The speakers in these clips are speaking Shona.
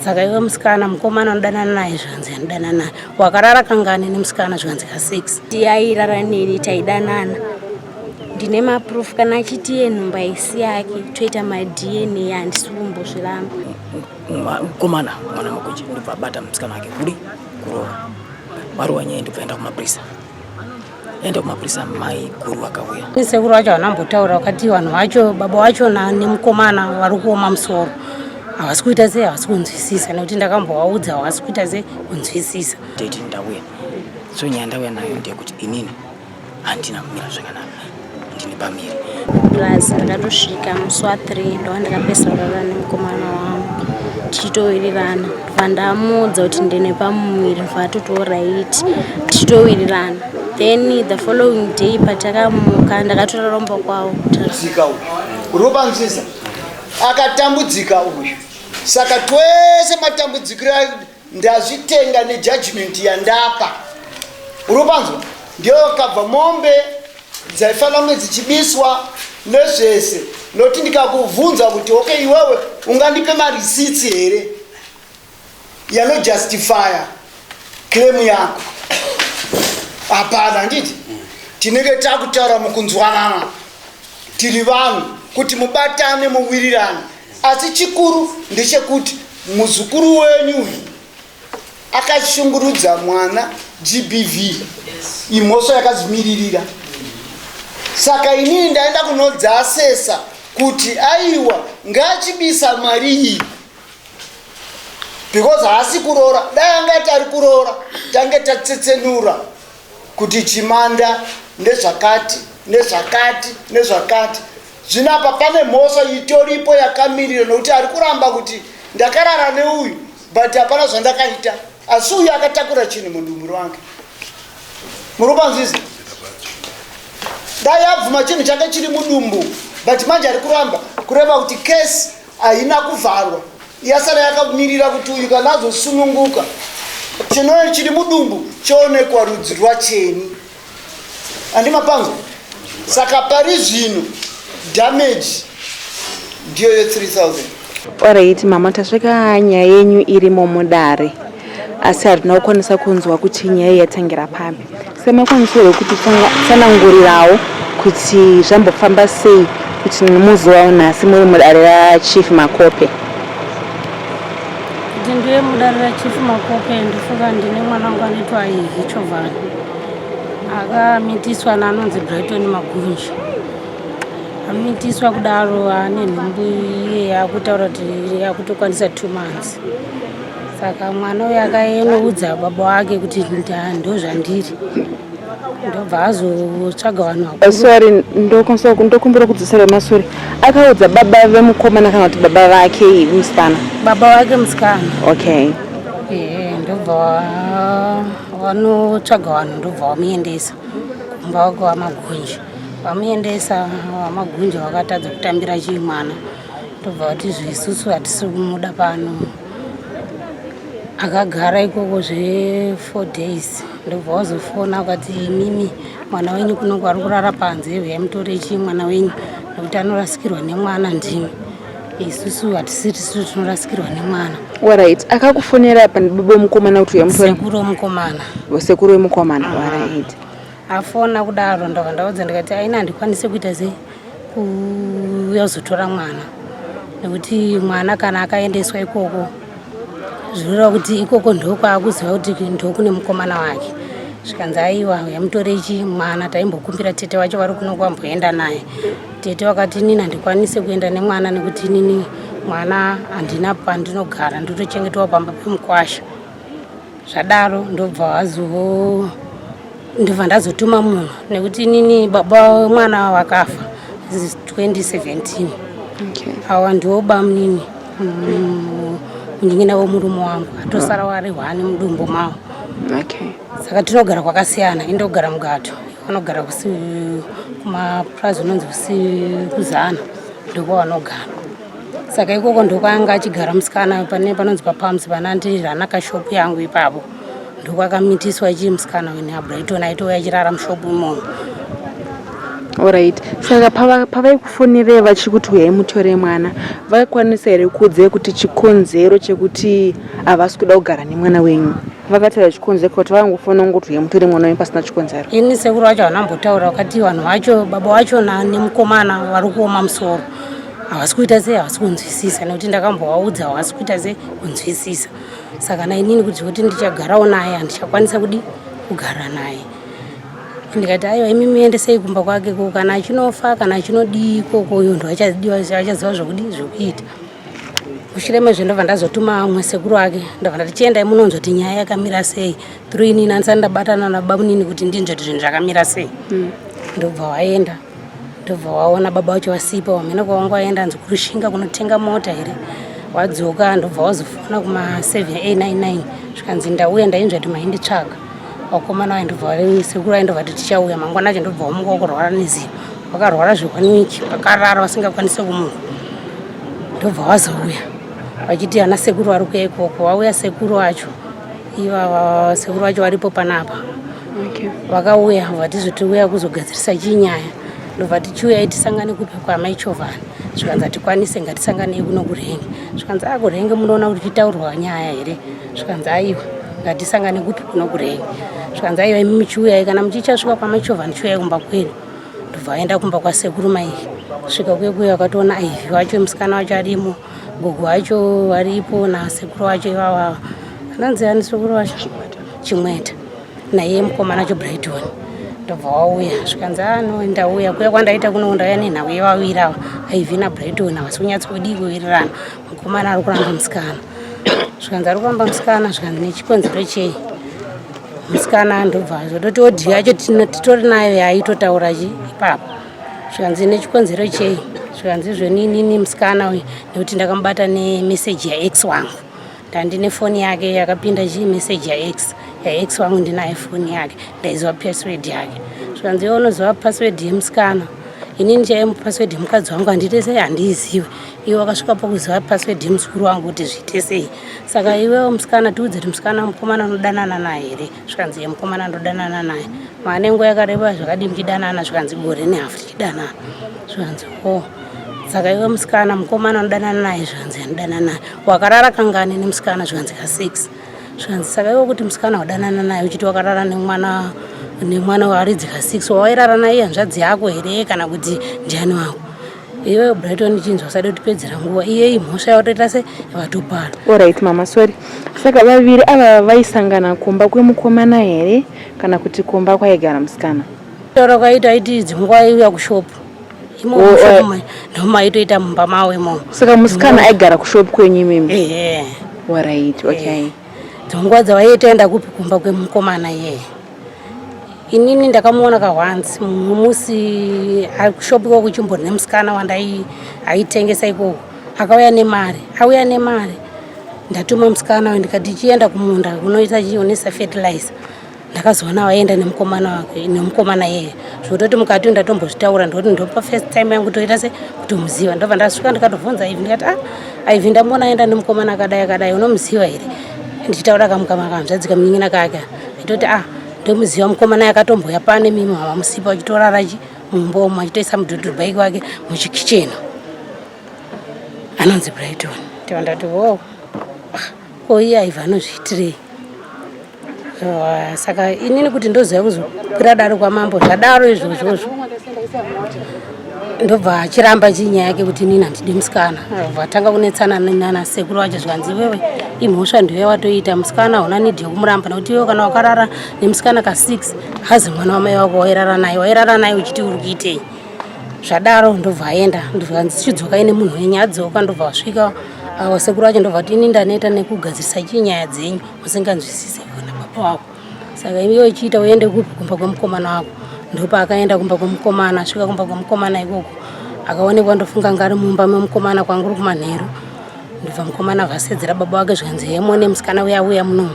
saka iwe musikana mukomana unodanana naye zvanzi anodanana naye wakarara kangani nemusikana zvanzi ka6 tiyairara neni taidanana ndine maproof kana achiti yenhumba isi yake toita madna handisi kumbozviramba mukomana mwana makuchi ndobva abata musikana wake kuri kuroora mwari wanyaya ndobvaenda kumaprisa enda kumaprisa mai guru akauya sekuru wacho vanambotaura wakati vanhu vacho baba vacho nemukomana vari kuoma musoro havasi kuita sei havasi kunzwisisa nekuti ndakambovaudza havasi kuita sei kunzwisisa teiti ndauya so nyaya ndauya nayo ndeyekuti inini handina kumira zvakanaka ndine pamiri plus ndakatosvika musi wa3 ndova ndakapesarara nemukomana wangu tichitowirirana bva ndamuudza kuti ndine pamuviri vatotooraiti tichitowirirana then the following day patakamuka ndakatoraromba kwavo uropanzisa akatambudzika uyu saka twese matambudzikiro ndazvitenga nejudgment yandapa uropanzwa ndio kabva mombe dzaifanira kunge dzichibiswa nezvese noti ndikakuvhunza kuti okay iwewe ungandipe mareceipts here yanojustifya claim yako hapana handiti tinenge takutaura mukunzwanana tiri vanhu kuti mubatane muwirirane asi chikuru ndechekuti muzukuru wenyu uyu akashungurudza mwana GBV imhosva yakazimiririra saka inini ndaenda kunodzasesa kuti aiwa ngachibisa mari iyi because haasi kuroora dai anga tari kuroora tange tatsetsenura kuti chimanda nezvakati nezvakati nezvakati zvinapa pane mhosva itoripo yakamirira nokuti ari kuramba kuti ndakarara neuyu but hapana zvandakaita asi uyu akatakura chinhu mundumuro wange muropanzvisa dai abvuma chinhu chake chiri mudumbu but manje ari kuramba kureva kuti kesi haina kuvharwa yasara yakamirira kuti uyu kana azosununguka chinoi chiri mudumbu choonekwa rudzi rwacheni handimapanzwa saka pari zvino damage ndiyo 3000. Alright mama, tasvika nyaya yenyu irimo mudare asi hatina kukwanisa kunzwa kuti nyaya yatangira papi. Semakwanisawo kuti tsanangurirawo kuti zvambofamba sei kuti muzovawo nhasi muri mudare raChief Makope. ndiye mudare raChief Makope ndifunga ndine mwana wangu anoitwa Ivy Chovhani akamitiswa naanonzi Brighton Magunji. Amitiswa kudaro ane nhumbu yakutaura kuti yakutokwanisa 2 months. Saka mwana uyu akaenoudza baba wake kuti ndo zvandiri ndobva azotsvaga vanhu vakuru. Sorry, ndokumbira kudzosera mashure. Akaudza baba vemukomana kana kuti baba vake musikana? Baba wake musikana. Okay. Ndobva vanotsvaga vanhu ndobva vamuendesa kumba wake waMagunji. Vamuendesa waMagunji vakatadza kutambira chimwana ndobva vati zvisusu hatisi kumuda pano. Akagara ikoko 4 days ndobva wazofona akati mimi mwana wenyu kunongo ari kurara panze uyamutore mwana wenyu nokuti anorasikirwa nemwana ndimi isusu hatisitisu tinorasikirwa nemwana. Alright, akakufonera apa ndibaba wemukomana kuti uyamutore? Sekuru wemukomana. Sekuru wemukomana. Alright. Afona kudaro ndobva ndaudza ndikati aina handikwanisi kuita sei kuzotora mwana nekuti mwana kana akaendeswa ikoko zvoreva kuti ikoko ndokwakuziva kuti ndokune mukomana wake. Zvikanzi aiwa yamutore mwana taimbokumbira tete wacho vari kuno kwamboenda naye. Tete wakati inini handikwanisi kuenda nemwana nekuti inini mwana handina pandinogara ndotochengetwa pamba pemukwasha. Zvadaro ndobva ndobva ndazotuma munhu nekuti inini baba mwana wakafa 2017. Okay. Awa ndiwo bamunini kunyingina womurume wangu atosara wari 1 mudumbu mavo. Okay. Saka tinogara kwakasiyana, indogara mugato vanogara kumaprazi unonzi kuzana ndoko vanogara. Saka ikoko ndokwanga achigara musikana panonzi paPalms panandi ranakashopu yangu ipapo ndoko akamitiswa musikana wenaBrighton aitouya achirara mushopu imomo. Alright. Saka pavaikufonere vachikuti uyai mutore mwana vakakwanisa here kuudzai kuti chikonzero chekuti havasi kuda kugara nemwana wenyu? Vakataura chikonzero kuti vangofanira kungoti uyai mutore mwana wenyu pasina chikonzero? Ini sekuru vacho havana kumbotaura, vakati vanhu vacho baba vacho nemukomana vari kuoma musoro, havasi kuita sei, havasi kunzwisisa, nekuti ndakambovaudza havasi kuita sei kunzwisisa. Saka nainini kuti kuti ndichagarawo naye handichakwanisa kugara naye. Ndikati aiwa imi muendesei kumba kwake ko, kana achinofa kana achinodii ikoko uyo ndo achaziva zvokuita. Mushure mezvo ndobva ndazotuma mumwe sekuru wake, ndobva ndati chiendai munonzoti nyaya yakamira sei, through inini andisati ndabatana nababa munini kuti ndinzvoti zvinhu zvakamira sei. Ndobva waenda, ndobva waona baba vacho vasipa, wamene kwawangu waenda anzi kurushinga kunotenga mota here, wadzoka ndobva wazofona kuma 7899 zvikanzi ndauya ndainzva kuti mainditsvaga. Wakomana wae ndobva sekuru wae ndobva kuti tichauya mangwana acho, ndobva wamuka wakurwara nezino, wakarwara zvekwaniwiki wakarara wasingakwanisi kumuka, ndobva wazouya vachiti ana sekuru vari kuya ikoko. Wauya sekuru wacho, iva sekuru vacho varipo panapa, vakauya vatizotiuya kuzogadzirisa chinyaya, ndobva tichiuya tisangane kupi kwaamai Chovhani, zvikanzi hatikwanise ngatisanganei kuno kuRenge. Zvikanzi kuRenge munoona kuti chitaurwa nyaya here, zvikanzi aiwa ngatisangane kupi kuno kuRenge. Zvikanzi aiwa imi muchiuyai kana muchichasvika kwaamai Chovhani chiuyai kumba kwenu. Ndobva aenda kumba kwasekuru mai, svika kuya wakatoona aivi wacho musikana wacho arimo, gogo wacho varipo nasekuru wacho ivava anonzi ani sekuru wacho Chimweta naye mukomana wacho Brighton. Ndobva wauya zvikanzi no ndauya kuya kwandaita kuno ndauya nenhau yevawira aivi naBrighton havasi kunyatsokudii kuwirirana, mukomana ari kuramba musikana. Zvikanzi ari kuramba musikana, zvikanzi nechikonzero chei musikana, ndobva zvototi odhi yacho titori nayo yaitotaura ipapo. Zvikanzi nechikonzero chei, zvikanzi izvonini musikana uyu nekuti ndakamubata nemeseji yaex wangu, ndandine foni yake yakapinda meseji yaex wangu, ndinaye foni yake, ndaiziva password yake. Zvikanzi iwe unoziva password yemusikana, inini chaiye password yemukadzi wangu handite sei, handiizivi. Iwe wakasvika pakuziva password yemusikuru wangu kuti zviite sei. Saka iwewo musikana tiudze kuti musikana mukomana unodanana naye here. Zvikanzi ye mukomana ndodanana naye. Mane nguva yakareba zvakadii muchidanana, zvikanzi gore nehafu tichidanana. Zvikanzi saka iwe musikana mukomana unodanana naye, zvikanzi anodanana naye. Wakarara kangani nemusikana, zvikanzi ka6. Zvikanzi saka iwe kuti musikana wadanana naye uchiti wakarara nemwana waridzi ka6, wawairara naye hanzvadzi yako here kana kuti ndiani wako? Iwe Brighton chinzwa usade kutipedzera nguva, iye mhosva yautoita se vatopara. Alright mama, sorry. Saka vaviri ava vaisangana kumba kwemukomana here kana kuti kumba kwaigara musikana? Taura kwaita aiti dzingwa iuya kushopu ndomaitoita mumba mawo imomo. Saka musikana aigara kushopu kwenyu imimi? Ehe. Alright, okay. Dzingwa dzavaitoenda kupi kumba kwemukomana iyeye. Inini ndakamuona kahwanzi musi kushopu ikoko kuchimbori nemusikana wandai aitengesa ikoko, akauya nemari, auya nemari. Ndatuma musikana we ndikati chienda kumunda unoita chionesa fertilizer, ndakazoona waenda nemukomana yeye. Zvototi mukati ndatombozvitaura ndoti ndopa first time yangu toita se kutomuziva. Ndobva ndasvika ndikatovhunza Aivi ndikati Aivi ndamuona aenda nemukomana akadai unomuziva here? Ndichitaura kamukama kahanzvadzi kamunyin'ina kake, nditoti ndomuziva mukomana yakatomboya pane mimi havamusipa achitorara mumba umo achitoisa mudhudhuribhaiki wake muchikicheni, anonzi Brighton. Ndobva ndati ko iye Aivi anozviitirei? Saka inini kuti ndoziva kuzokwira dare kwamambo zvadaro izvozvozvo, ndobva achiramba chinyaya yake kuti inini handidi musikana. Vatanga kunetsana nana sekuru wacho, zvikanzi iwewe imhosva ndiwe watoita, musikana hauna nidhi yokumuramba, nekuti iwe kana wakarara nemusikana ka6 hazi mwana wamai wako wairara naye uchiti uri kuitei. Zvadaro ndobva aenda, ndobvanzi chidzokai nemunhu wenyu. Adzoka ndobva wasvika sekuru wacho, ndobva kuti ini ndaneta nekugadzirisa chinyaya dzenyu musinganzwisise kuna baba wako. Saka iwe chiita uende kupi kumba kwemukomana wako. Ndopa akaenda kumba kwemukomana, asvika kumba kwemukomana ikoko akaonekwa ndofunga ngari mumba memukomana kwanguri kumanheru. Ndobva mukomana vasedzera baba wake, zvikanzi hemone musikana uya uya muno,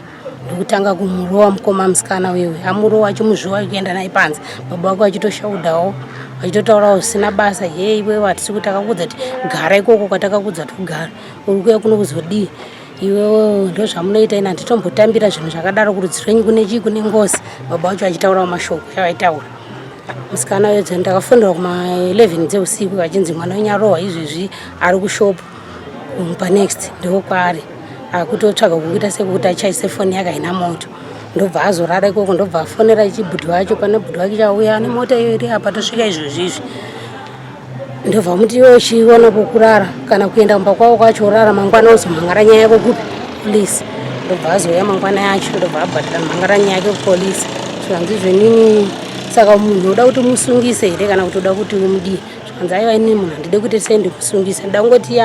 ndokutanga kumurova mukoma musikana wewe, amurova achimuzviwa kuenda naye panze. Baba wake achitoshaudhawo achitotaurawo zvisina basa, iwewe hatisi kuti takakudza kuti gara ikoko kwatakakudza kuti ugara, uri kuya kuno kuzodii? Iwewe ndozvamunoita, ina handitombotambira zvinhu zvakadaro, kurudzi rwenyu kune chii, kune ngozi. Baba wacho achitaurawo mashoko yavaitaura. musikana wedzo ndakafundira kuma 11 dzeusiku vachinzi mwana wenyarohwa izvezvi ari kushopu kumupa next ndokwaari akutotsvaga kukuita sekuti achaise foni yake haina moto ndobva azorara ikoko ndobva afonera chibhudhi wacho pane bhudhi wake chauya nemota iyo iri apa tosvika izvezvizvi ndobva muti iwe uchiona pokurara kana kuenda kumba kwavo kwachorara mangwana uzomhangara nyaya yako kupi polisi ndobva azoya mangwana yacho ndobva abhadhira mhangara nyaya yake kupolisi zvikanzi zvenini saka munhu uda kuti musungise here kana kuti uda kuti umudii zvikanzi aiwa inini munhu handide kuti sendimusungise ndida kungoti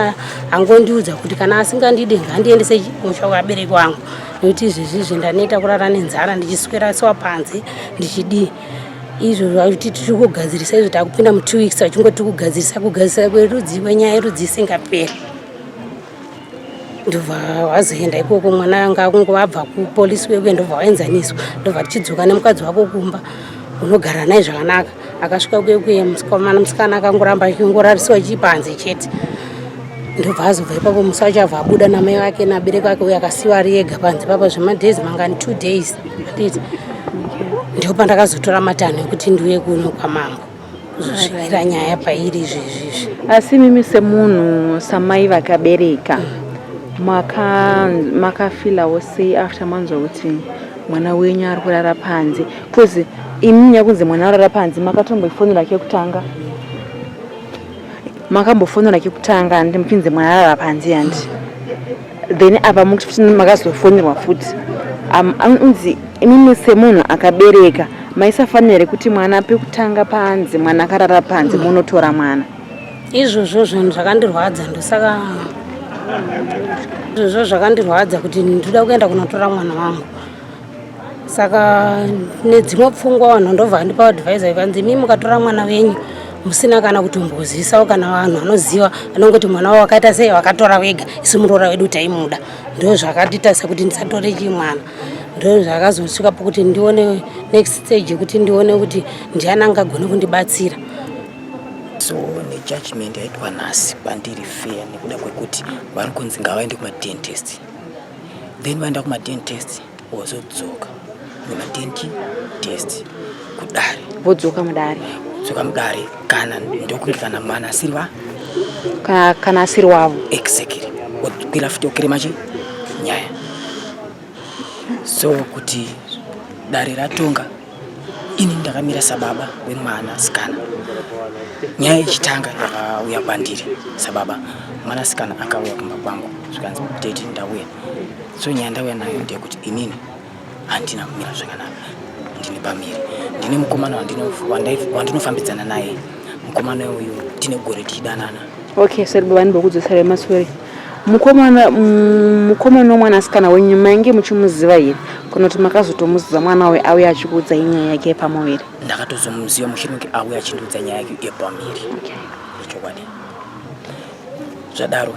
angondiudza kuti kana asingandidi ngandiendese musha kuabereki wangu nekuti izvezvizvi ndanoita kurara nenzara ndichiswera sewa panze ndichidii izvo kuti tiri kugadzirisa izvo takupinda mu2 weeks vachingoti kugadzirisa kwerudzi kwenyaya yerudzi isingaperi ndobva wazoenda ikoko mwana anga akungova abva kupolisi wekuye ndobva waenzaniswa ndobva tichidzoka nemukadzi wako kumba unogara naye zvakanaka akasvika kwekuye musikana akangoramba achingorarisiwa chipanze chete ndobva azobva ipapo musi wacho abva abuda namai vake nabereki vake uye akasiwa ari ega panze papa zvemadhezi mangani 2 days atiti ndopandakazotora matanho ekuti ndiuye kuno kwamambo kuzosvikira nyaya pairi izvezvizvi. Asi mimi semunhu samai vakabereka makafilawo sei after manzwa kuti mwana wenyu ari kurara panze kozi imi nyakunzi mwana arara panze makatomboifonera kekutanga makambofonera kekutanga ndi mupinze mwana arara panze yandi then apa makazofonerwa futi unzi mimi semunhu akabereka maisafanire kuti mwana pekutanga panze mwana akarara panze munotora mwana izvozvo zvinhu zvakandirwadza ndosaka izvozvo zvakandirwadza kuti ndoda kuenda kunotora mwana wangu saka nedzimwe pfungwa vanhu ndobva ndipa advisor ikanzi mimi mukatora mwana wenyu musina kana kutombozisawo kana vanhu vanoziva vanongoti mwana wavo wakaita sei wakatora wega isu muroora wedu taimuda ndo zvakanditasa kuti ndisatore chimwana ndo zvakazosvika pokuti ndione next stage yekuti ndione kuti ndiani angagone kundibatsira. So nejudgment yaitwa nhasi pandiri fair nekuda kwekuti vari kunzi ngavaende kuma-DNA test then vaenda kuma-DNA test wozodzoka nema-DNA test kudare vodzoka mudare kana ndokunge kana mwana asiri kana asiri wavo exactly kwira futi okiremachi nyaya so kuti dare ratonga ini ndakamira sababa wemwana sikana nyaya ichitanga yakauya kwandiri sababa mwana sikana akauya kumba kwangu zvikanzi teti ndauya so nyaya ndauya nayo ndeyekuti inini handina kumira zvakanaka ndine pamiri ndine mukomana wandinofambidzana naye mukomana uyu tine gore tichidanana. Okay, so baba ndikudzosera maswere mukomana womwanasikana wenyu mainge muchimuziva here kana kuti makazotomuziva mwana we auya achikuudza nyaya yake yepamuviri? Ndakatozomuziva mushinunge auya achindiudza nyaya yake yepamuviri. Ichokwadi zvadaro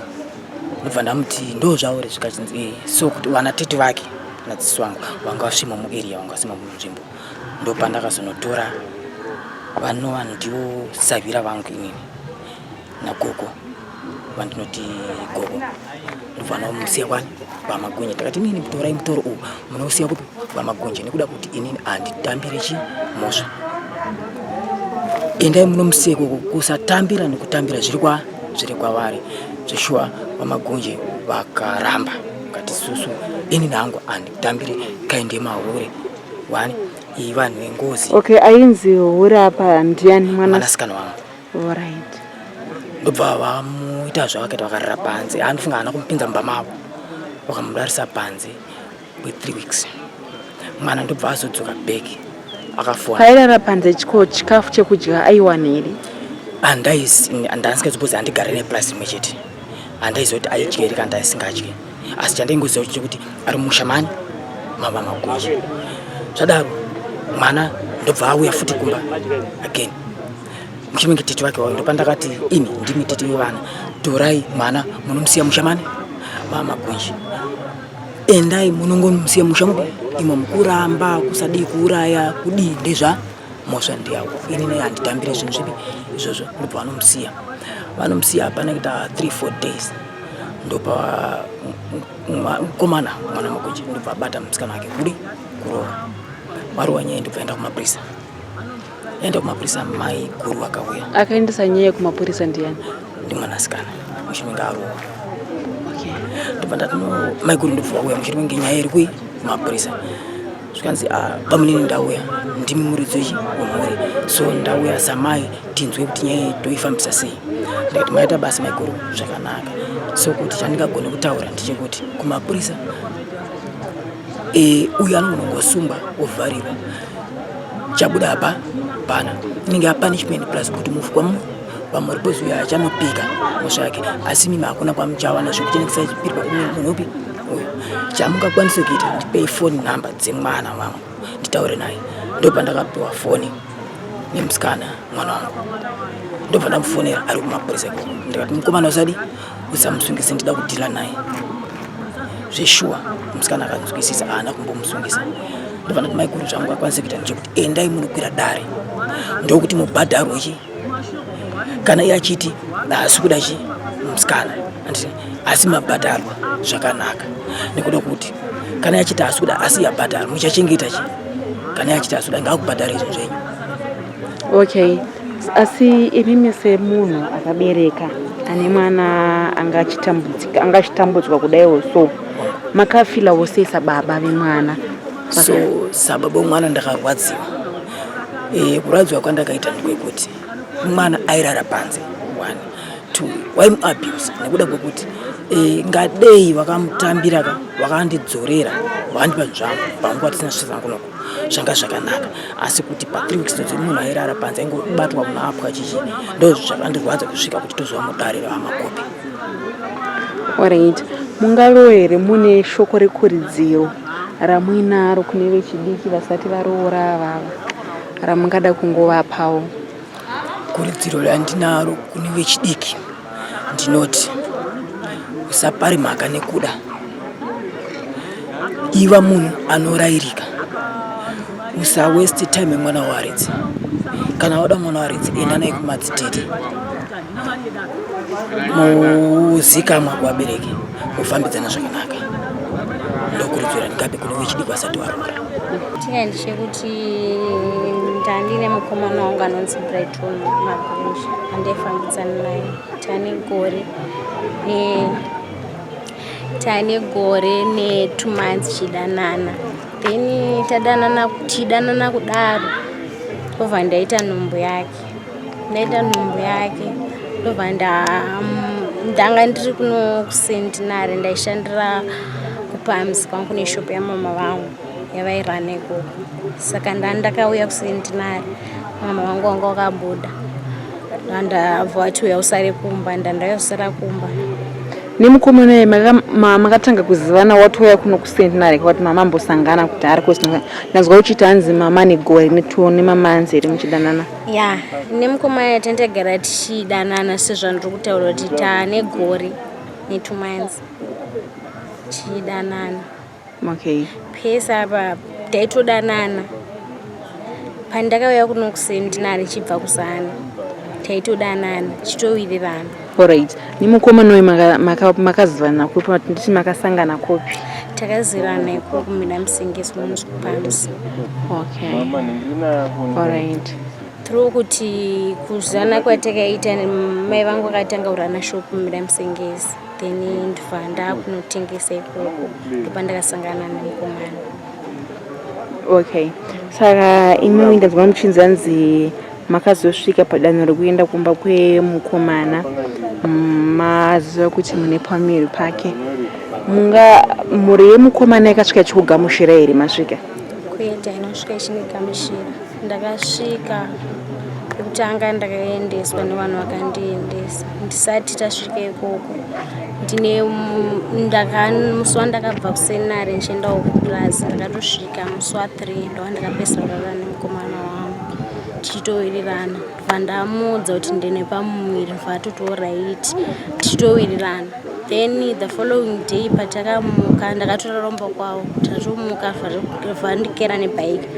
ndobva ndamuti ndo zvauri zvikachinzi so kuti vanatete vake nadzisi wangu vanga vasvima muarea vanga vasvima munzvimbo ndopandakazonotora vanova ndivo savhira vangu inini nagogo vandinoti gogo ndobva ndamusiya kwani vamagunje takati inini mutorai mutoro uyu munousiya kupi vamagunje nekuda kuti inini handitambire chimhosva endai munomusiya ikoko kusatambira nekutambira zviri kwavari zveshuwa vamagunje vakaramba kati susu ini nangu handitambire kaende mahure wani iyi vanhu vengozi. Okay, ainzi hure apa ndiani mwanasikana wangu? Alright. Ndobva vamuita zvavakaita vakarara panze handifunga hana kumupinza mumba mavo vakamudarisa panze kwe3 weeks mwana ndobva azodzoka bheki akafona kairara panze chikafu chekudya aiwana here? Handaisingazopozi handigara neplasi imwe chete handaizoti aidya here kana ndaisingadyi asi chandaingoziva chekuti ari mushamani mava magunje zvadaro mwana ndobva auya futi kumba again muchiminge tete wake wao ndopandakati ini ndimi tete wevana torai mwana munomusiya mushamani vamagunje endai munongomusiya mushamupi imwe mukuramba kusadii kuuraya kudii ndezva mhosva ndiyavo inini handitambire zvinhu zvipi izvozvo ndobva vanomusiya hapana kuita 3-4 days ndopa mukomana mwana magunje ndobva abata musikana wake kuri kurova maruwa nyaya ndobva enda kumaprisa enda kumapurisa mai guru akauya. Akaendesa nyaya kumapurisa ndiani? Ndimwanasikana mushure ngarowa. Ndobva ndati no mai guru ndobva auya mushure ngenyaya iri kui kumapurisa. Zvikanzi bamunini ndauya ndimi muridzi wemhuri, so ndauya samai tinzwe kuti nyaya toifambisa sei. Ndikati maita basa mai guru zvakanaka. So kuti chandingagona kutaura ndechekuti kumapurisa uyu anongosungwa ovharirwa. Chabuda apa pana inenge punishment plus kuti mufu pamuri pozuya achanopika mhosva yake, asi mimi hakuna kwamuchawana zvekuchenekisa chipirwa munhu upi uyu. Chamungakwanisa kuita ndipei phone number dzemwana wangu nditaure naye. Ndobva ndakapiwa foni nemusikana mwana wangu, ndobva ndamufonera ari kumapurisa ikoko. Ndikati mukomana usadi usamusungise, ndida kudhila naye. Zveshuwa musikana akanzwisisa haana kumbomusungisa. Ndobva ndati mai guru zvangu akwanisa kuita ndechekuti endai munokwira dare ndokuti mubhadharwe chi. Kana iye achiti haasi kuda chi musikana, anditi asi mabhadharwa zvakanaka, nekuda kuti kana iye achiti haasi kuda asi yabhadharwa muchachengeta chi. Kana iye achiti haasi kuda ngaakubhadhara izvo zvenyu. Okay, asi imimi semunhu akabereka ane mwana angachitambudzwa kudaiwo, so makafilawo sei sababa vemwana? So sababa vemwana ndakarwadziwa. Kurwadziwa kwandakaita ndekwekuti mwana airara panze 1 2 waimuabuse nekuda kwekuti ngadei vakamutambira vakandidzorera vakandipa zvangu panguva tisina zvizangunoko zvanga zvakanaka, asi kuti pa3 weeks dzodzo munhu airara panze aingobatwa kunaapwa chichi ndo zvakandirwadza kusvika kuti tozova mudariro amakopi. Alright, mungalo here mune shoko rekuridziro ramuinaro kune vechidiki vasati varoora vava ramungada kungovapawo? Kuridziro randinaro kune vechidiki ndinoti usapari mhaka nekuda, iva munhu anorairika, usa waste time yemwana waridzi. Kana wada mwana waridzi enda naye kumadzitete muzikamwa kuvabereki mufambidzana zvakanaka. Ndokuridziro randingape kune vechidiki vasati varoora. Tinga ndechekuti ndandine mukomana wangu anonzi Brighton Magunji, andaifambidzana naye tane gore ne2 months chidanana. Then tidanana kudaro ndobva ndaita nhumbu yake. Ndobva ndanga ndiri kuno kuCentenary ndaishandira kupamisi kwangu neshopu yamama vangu yavairana ikoko. Saka ndakauya kuCentenary mama vangu wanga wakabuda, ndabva vati uya usare kumba, ndandayosara kumba. Nemukomana uyu makatanga kuzivana watoya kuno kuCentenary kwati mama mbosangana kudhara? Ndazwa uchiti hanzi mama negore nemamanzi iri muchidanana. Ya, nemukomana tandagara tichidanana sezvandiri kutaura kuti taane gore ne2 months tichidanana. Okay. Pesa apa taitodanana pandakauya kuno kuCentenary chibva kuzana taitodanana chitowirirana. Alright, nemukomana uyu makazivana kupi? Nditi makasangana kupi? Takazivana ikoko mina Musingisi munonzi kupamisi. Okay. Alright. Through kuti kuzana kwatakaita mai vangu vakatanga kurana shopu mina Musingisi, then ndibva ndakunotengesa ikoko ndopa ndakasangana nemukomana. Okay, saka imwe ndazwa muchinzanzi makazosvika padanho rekuenda kumba kwemukomana, maziva kuti mune pamiri pake. Mhuri yemukomana yakasvika chikugamushira here masvika? Kuenda inosvika ichinigamushira. Ndakasvika kutanga ndakaendeswa nevanhu vakandiendesa. Ndisati tasvika ikoko musi wandakabva kuCentenary ndichiendawo kuPlaza, ndakatosvika musi wa3 ndova ndakapesa kurara nemukomana wangu tichitowirirana. Ndobva ndamuudza kuti ndine pamuviri ndovatotoraiti tichitowirirana. Then the following day patakamuka ndakatora rombo kwavo tatomuka vhandikera nebhaiki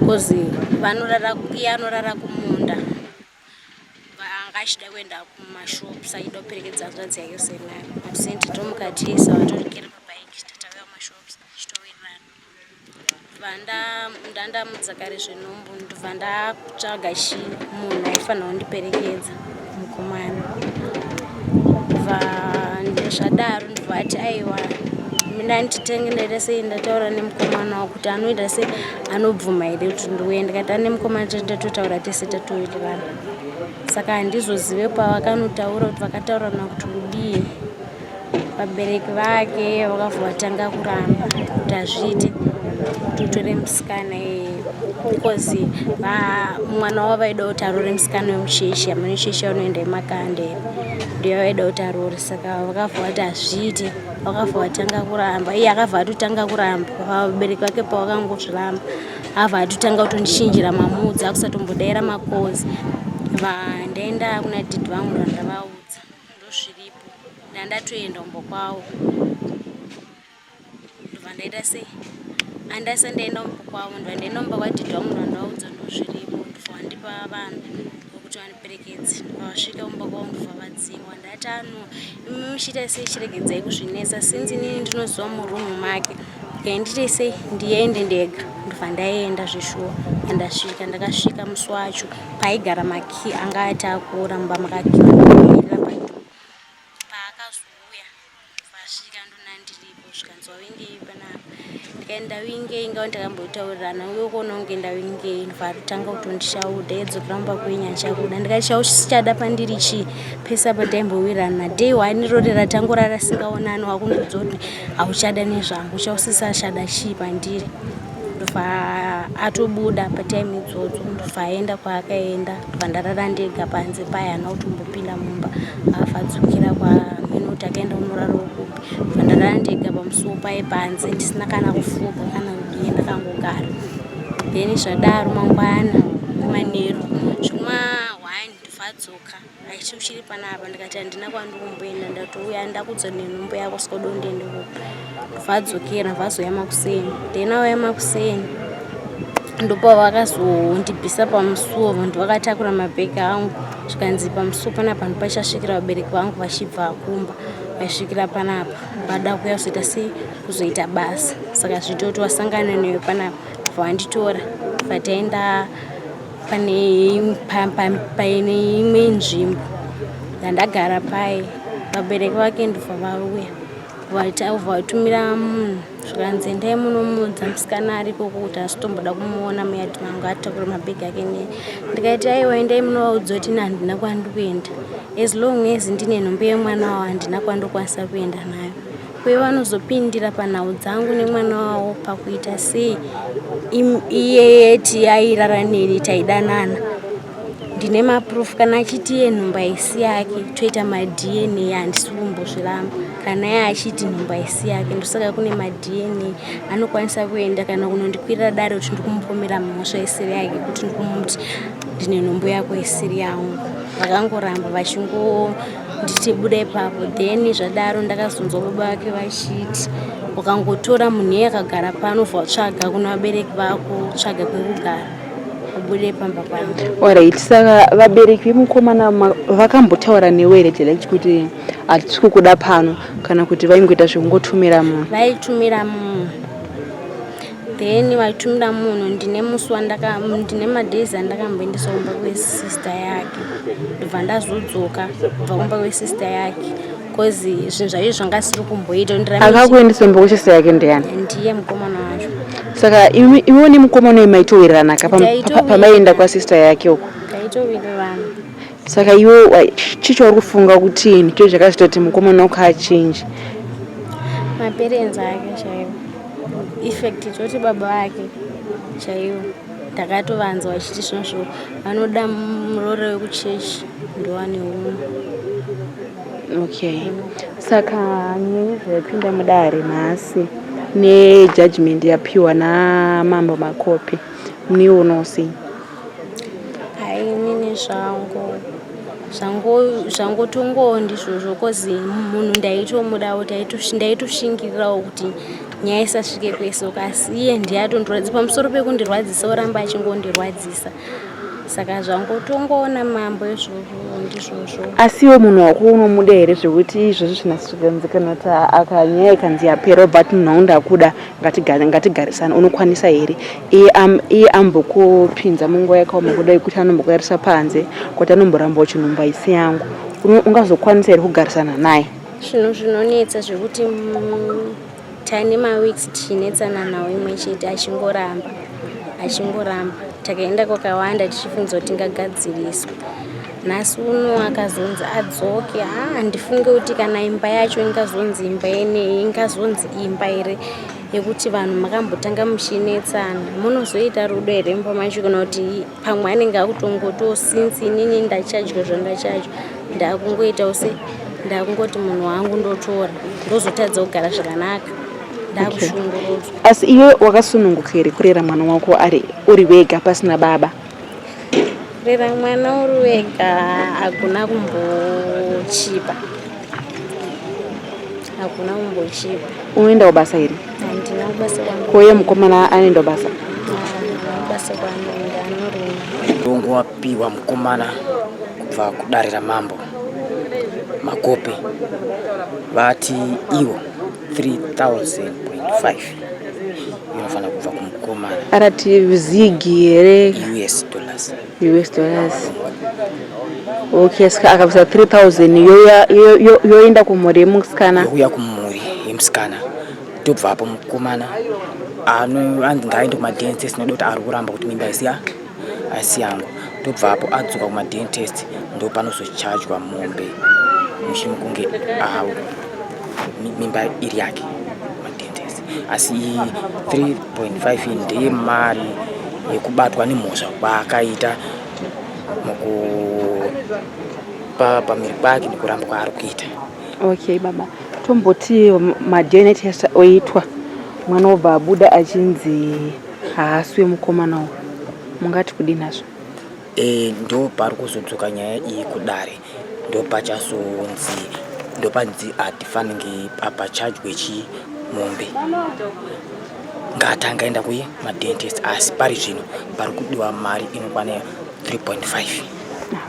because iye anorara kumunda anga achida kuenda kumashopu achida kuperekedza hanzvadzi yake kuCentenary. Tomuka tiisa vatorikere pabhaiki tatauya kumashopu tichitowirirana. ndandamudza kare zvenhumbu ndobva ndatsvaga munhu aifanira kundiperekedza mukomana bva ndezvadaro ndobva ati aiwa mina nditengenere sei ndataura nemukomana wako kuti anoita sei anobvuma here kuti ndiuye ndikati ane mukomana tatotaura tese tatowirirana saka handizozive pavakanotaura kuti vakataurana kuti udii vabereki vake vakabva vatanga kuramba kuti hazviite kuti utore musikana because mwana wavo vaida kuti arore musikana wemusheshi amene musheshi anoenda emakande ndiyo vaida kuti arore saka vakabva vati hazviite vakabva vatanga kuramba iye akabva atotanga kuramba vabereki vake pavakangozviramba abva atotanga kutondishinjira mamudzi akusatombodaira makozi ndaenda kuna dhidhi vangu ndandavaudza ndozviripo ndandatoenda umbo kwavo ndobva ndaita sei andasa ndaenda umbo kwavo ndobva ndaenda umbo kwadhidhi vangu ndandavaudza ndozviripo ndobva vandipa vanhu vokuti vandiperekedze vasvika umbo kwavo ndobva vadzingwa ndati imi muchiita sei chiregedzai kuzvinetsa sinzi inini ndinoziva murumu make ndite sei ndiende ndega ndobva ndaenda zveshuwa andasvika ndakasvika musi wacho paaigara maki anga atakura mumba makakiwa ndamirira padhumu paakazouya vasvika ndonandiripo zvikanzi wawingei panapa ndikaenda wingei ngao ndakambotaurirana uye kuona kunge ndawingei ndobva atotanga kutondishaudha yedzokera mumba kwenyu achakuda ndikati chausichada pandiri chii pese apa taimbowirirana day one rori ratangora rasingaonani wakundoudza kuti hauchada nezvangu chausisashada chii pandiri ndobva atobuda patime idzodzo ndobva aenda kwaakaenda ndobva ndarara ndega panze paya hana kutombopinda mumba abva adzokera kwamene kuti akaenda unorara ukupi ndobva ndarara ndega pamusuwo paye panze ndisina kana kufuga kana kudii ndakangogara then zvadaro mangwana manheru zvuma 1 ndobvadzoka aichi uchiri panapa ndikati handina kwandikumboenda ndatouya ndakudza nenhumbu yako sikodondiende kupi ndobvadzokera vazoya makuseni then auya makuseni ndopa vakazondibvisa pamusuwo vantu vakatakura mabhegi angu zvikanzi pamusuwo panapa ndopachasvikira vabereki vangu vachibva kumba vaisvikira panapa vada kuya kuzoita sei kuzoita basa saka zvitoti wasangana newe panapa vanditora vataenda pane imwe nzvimbo ndandagara paye vabereki vake ndobva vauya vatumira munhu zvikanzi endai munomudza musikana ariko kuti asitomboda kumuona muyadhi mangu atakura mabhegi ake neni ndikaiti aiwa endai munovaudza kuti ine handina kwandikuenda as long as ndine nhumbu yemwana wavo handina kwandokwanisa kuenda nayo uye vanozopindira panhau dzangu nemwana wavo pakuita sei iyeyeti airara neni taidanana ndine maproof kana achiti iye nhumbu haisi yake toita madna handisi kumbozviramba kana iye achiti nhumbu haisi yake ndosaka kune madna anokwanisa kuenda kana kunondikwirira dare kuti ndikumupomera mhosva isiri yake kuti ndikumuti ndine nhumbu yako isiri yangu vakangoramba vachingonditi buda ipapo then zvadaro ndakazonzwa baba vake vachiti ukangotora munhu iye akagara pano ubva utsvaga kuna vabereki vako tsvaga kwekugara ubude pamba pano. Alright, saka vabereki vemukomana vakambotaura newe direct kuti hatisi kukuda pano kana kuti vaingoita zvekungotumira munhu? Vaitumira munhu then vaitumira munhu ndine musi ndine madhezi andakamboendesa kumba kwesister yake ndobva ndazodzoka kubva kumba kwesister yake because zvinhu zvaizvo zvanga siri kumboita. Akakuendesa kumba kwesister yake ndiani? Ndiye mukomana wacho. Saka iwe nemukomana uyu maitowirirana pamaenda kwasister yake uko? Taitowirirana. Saka iwe chicho uri kufunga kuti ndicho zvakazoita kuti mukomana wako achinje? Maperenzi ake chaiwo, effect choti baba vake chaiwo ndakatovanza vachiti zvinozvo vanoda murore wekuchechi ndovane umwe. Okay, saka nyaya dzapinda mudare nhasi nejudgment yapiwa naMambo Makopi muniona sei? Hai inini zvangotongowo ndizvozvo kozi munhu ndaitomudawo ndaitoshingirirawo kuti nyaya isasvike kwese asi iye ndiye atondirwadzisa pamusoro pekundirwadzisa oramba achingondirwadzisa saka zvangotongoona mambo izvozvo ndizvozvo. Asiwo munhu wakunomuda here zvekuti izvozvo zvinasikanzikana kuti akanyaya ikanzi yapera obva munhu ndakuda ngatigarisana unokwanisa here iye ambokupinza munguva yakaoma kudai kuti anombokutarisa panze kuti anomboramba uchinomba isi yangu ungazokwanisa here kugarisana naye? Zvinhu zvinonetsa zvekuti tane maweeks tichinetsana nawo imwe chete achingoramba takaenda kwakawanda tichifunza kuti tingagadziriswa. Nhasi uno akazonzi adzoke handifunge kuti kana imba yacho ingazonzi imba yenei ingazonzi imba here yekuti vanhu makambotanga muchinetsana munozoita rudo here mumba macho kana kuti pamwe anenge akutongoto since inini ndachadya zvandachadya ndakungoitawo ndakungoti munhu wangu ndotora ndozotadza kugara zvakanaka ndakushungurudzwa. Asi iwe wakasununguka here kurera mwana wako uri wega pasina baba? Kurera mwana uri wega hakuna kumbochipa. Unoenda kubasa here? Handina kubasa kwangu. Koye mukomana anoenda kubasa? Basa kwangu ndanorima. Dongo wapiwa mukomana kubva kudarira mambo makope vati iwo 3,000.5 inofana kubva kumukomana. Arati zigi here? US dollars. Okay, saka akabvisa 3,000 yoenda kumhuri yemusikana? Youya kumhuri yemusikana. Tobva apo mukomana ngaende kumadn test noda kuti ari kuramba kuti mimba asi yangu. Tobva apo adzoka kumadn test ndo panozochajwa mombe mushure mekunge mimba iri yake kumadn test. Asi 3.5 ndiye mari yekubatwa nemhosva kwaakaita pamiri pake nekuramba kwaari kuita. Okay baba, tomboti madn test oitwa mwana obva abuda achinzi haasi wemukomana mungati kudini nazvo? Ndo pari kuzodzoka nyaya iyi kudare, ndo panzi hatifanenge pachajwe chimombe ngatangaenda kuye madn test. Asi pari zvino pari kudiwa mari inokwana 3.5.